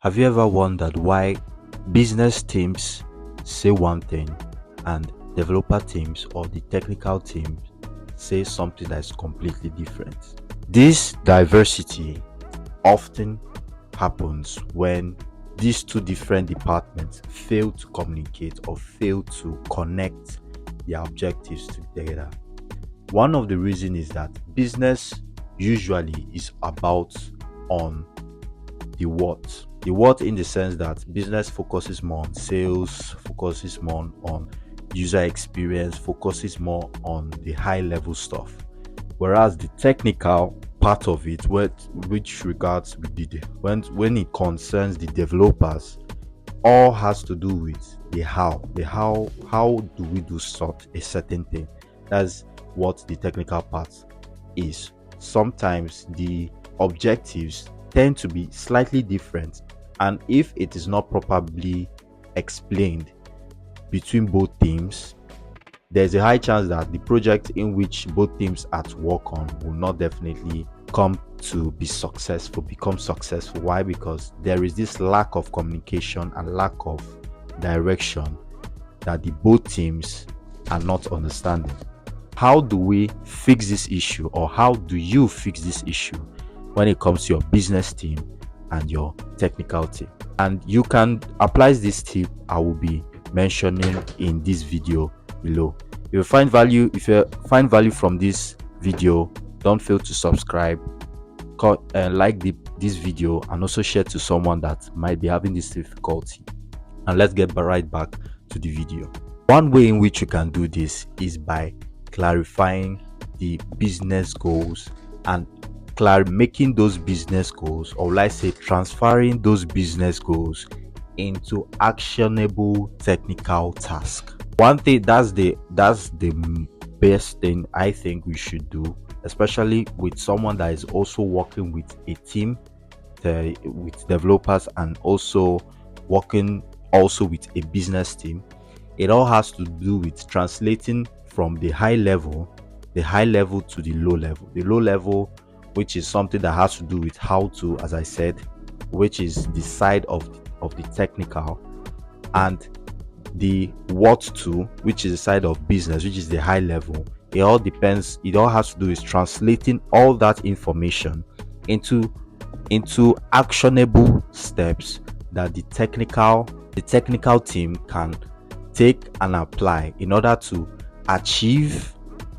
Have you ever wondered why business teams say one thing and developer teams or the technical teams say something that is completely different? This diversity often happens when these two different departments fail to communicate or fail to connect their objectives together. One of the reasons is that business usually is about on the what. The what in the sense that business focuses more on sales, focuses more on user experience, focuses more on the high level stuff. Whereas the technical part of it, which regards with when it concerns the developers, all has to do with how do we do sort a certain thing. That's what the technical part is. Sometimes the objectives tend to be slightly different, and if it is not properly explained between both teams, there's a high chance that the project in which both teams are to work on will not definitely become successful. Why? Because there is this lack of communication and lack of direction that the both teams are not understanding. How do we fix this issue, or how do you fix this issue when it comes to your business team and your technical team? And you can apply this tip I will be mentioning in this video below. If you find value from this video, don't fail to subscribe, like this video, and also share to someone that might be having this difficulty. And let's get right back to the video. One way in which you can do this is by clarifying the business goals and making those business goals, or let's say transferring those business goals into actionable technical tasks. One thing that's the best thing I think we should do, especially with someone that is also working with a team, with developers, and also working also with a business team. It all has to do with translating from the high level to the low level. The low level, which is something that has to do with how to, as I said, which is the side of the technical, and the what to, which is the side of business, which is the high level. It all has to do with translating all that information into actionable steps that the technical team can take and apply in order to achieve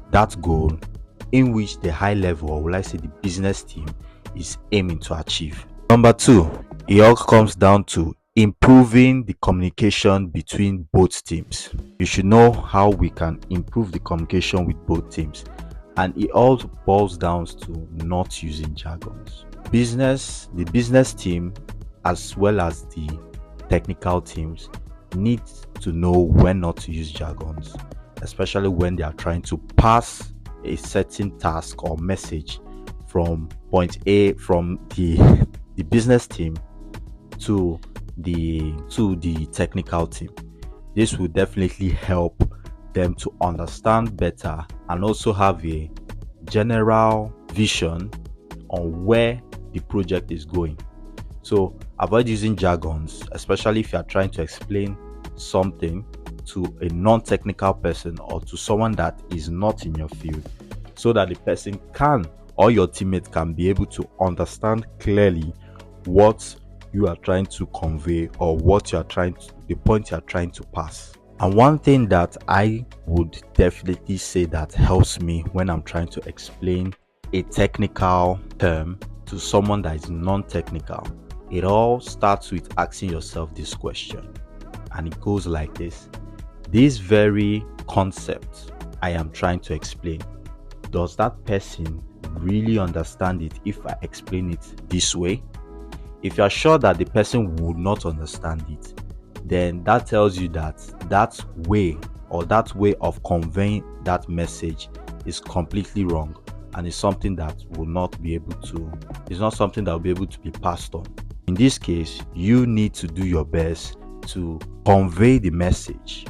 that goal in which the high level, or will I say the business team, is aiming to achieve. Number two, it all comes down to improving the communication between both teams. You should know how we can improve the communication with both teams, and it all boils down to not using jargons. The business team as well as the technical teams need to know when not to use jargons, especially when they are trying to pass a certain task or message from point A, from the business team to the technical team. This will definitely help them to understand better and also have a general vision on where the project is going. So avoid using jargons, especially if you are trying to explain something to a non-technical person or to someone that is not in your field, so that the person can, or your teammate can, be able to understand clearly what you are trying to convey, or the point you are trying to pass. And one thing that I would definitely say that helps me when I'm trying to explain a technical term to someone that is non-technical, it all starts with asking yourself this question, and it goes like this: this very concept I am trying to explain, does that person really understand it if I explain it this way? If you are sure that the person would not understand it, then that tells you that that way of conveying that message is completely wrong, and is something that will not be able to be passed on. In this case, you need to do your best to convey the message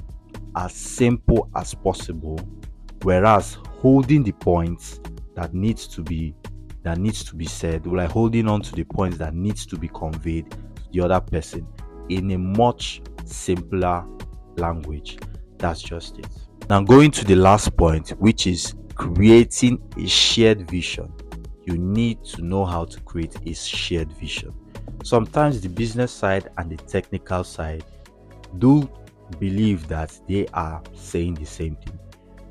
as simple as possible, whereas holding the points that needs to be said, like holding on to the points that needs to be conveyed the other person in a much simpler language. That's just it. Now, going to the last point, which is creating a shared vision. You need to know how to create a shared vision. Sometimes the business side and the technical side do believe that they are saying the same thing.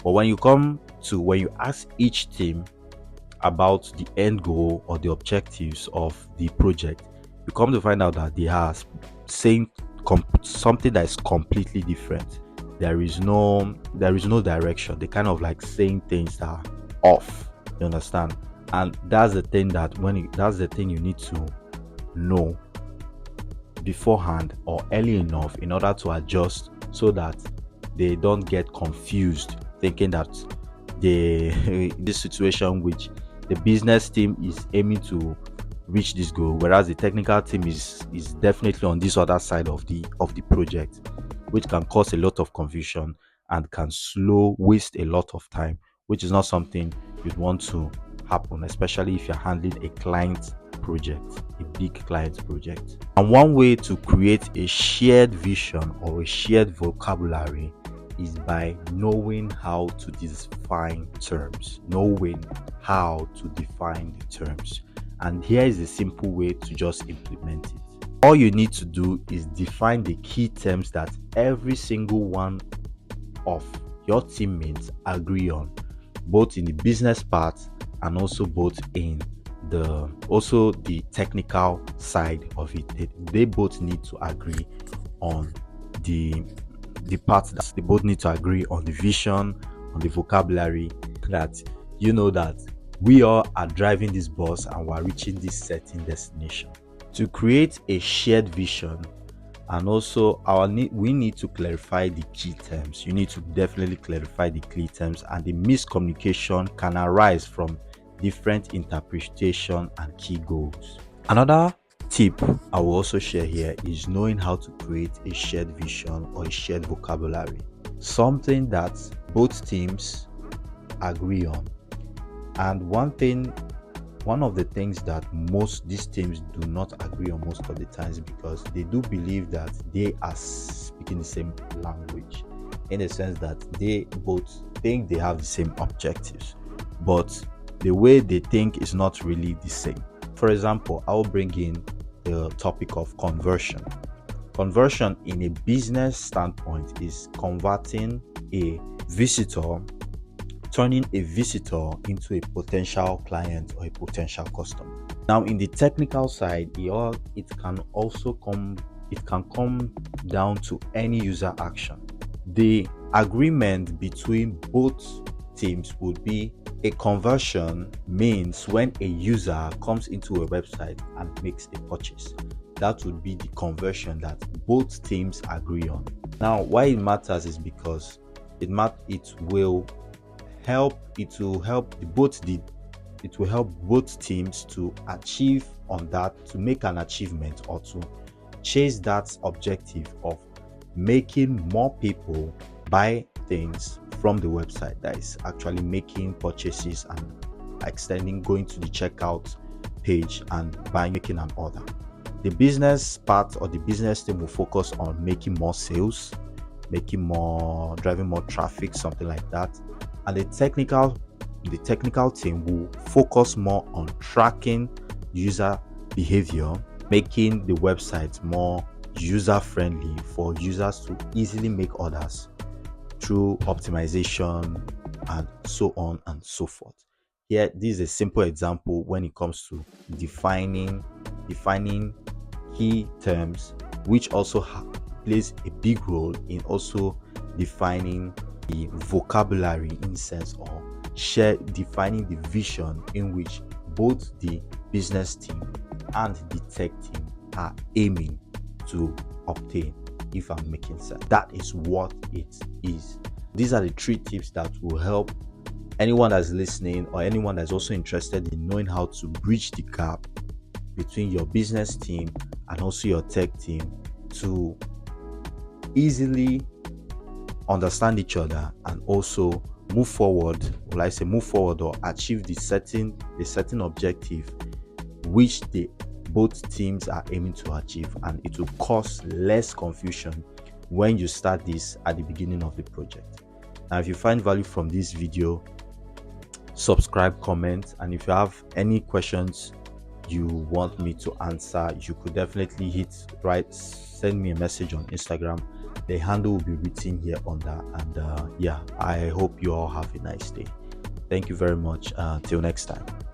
But when you ask each team about the end goal or the objectives of the project, you come to find out that they are saying something that is completely different. There is no direction. They kind of like saying things that are off. You understand? And that's the thing you need to know beforehand or early enough in order to adjust, so that they don't get confused thinking that this situation which the business team is aiming to reach this goal, whereas the technical team is definitely on this other side of the project, which can cause a lot of confusion and can waste a lot of time, which is not something you'd want to happen, especially if you're handling a big client project. And one way to create a shared vision or a shared vocabulary is by knowing how to define terms. And here is a simple way to just implement it. All you need to do is define the key terms that every single one of your teammates agree on, both in the business part and also in the technical side of it. They both need to agree on the parts that they both need to agree on the vision, on the vocabulary, that that we all are driving this bus and we're reaching this certain destination. To create a shared vision, and also we need to clarify the key terms. You need to definitely clarify the key terms, and the miscommunication can arise from different interpretation and key goals. Another tip I will also share here is knowing how to create a shared vision or a shared vocabulary, something that both teams agree on. And one of the things that these teams do not agree on most of the times, because they do believe that they are speaking the same language, in the sense that they both think they have the same objectives, but the way they think is not really the same. For example, I'll bring in the topic of conversion. Conversion in a business standpoint is turning a visitor into a potential client or a potential customer. Now, in the technical side, it can come down to any user action. The agreement between both teams would be a conversion means when a user comes into a website and makes a purchase. That would be the conversion that both teams agree on. Now, why it matters is because it will help both teams to achieve on that, to make an achievement or to chase that objective of making more people buy things from the website, that is actually making purchases and going to the checkout page and making an order. The business part or the business team will focus on making more sales, driving more traffic, something like that. And the technical team will focus more on tracking user behavior, making the website more user-friendly for users to easily make orders through optimization and so on and so forth. Here, this is a simple example when it comes to defining key terms, which also plays a big role in also defining the vocabulary, in sense, or defining the vision in which both the business team and the tech team are aiming to obtain, if I'm making sense. That is what it is. These are the 3 tips that will help anyone that's listening or anyone that's also interested in knowing how to bridge the gap between your business team and also your tech team to easily understand each other and also move forward or achieve the certain objective which both teams are aiming to achieve, and it will cause less confusion when you start this at the beginning of the project. Now, if you find value from this video, subscribe, comment, and if you have any questions you want me to answer, you could definitely send me a message on Instagram. The handle will be written here under. And yeah, I hope you all have a nice day. Thank you very much. Till next time.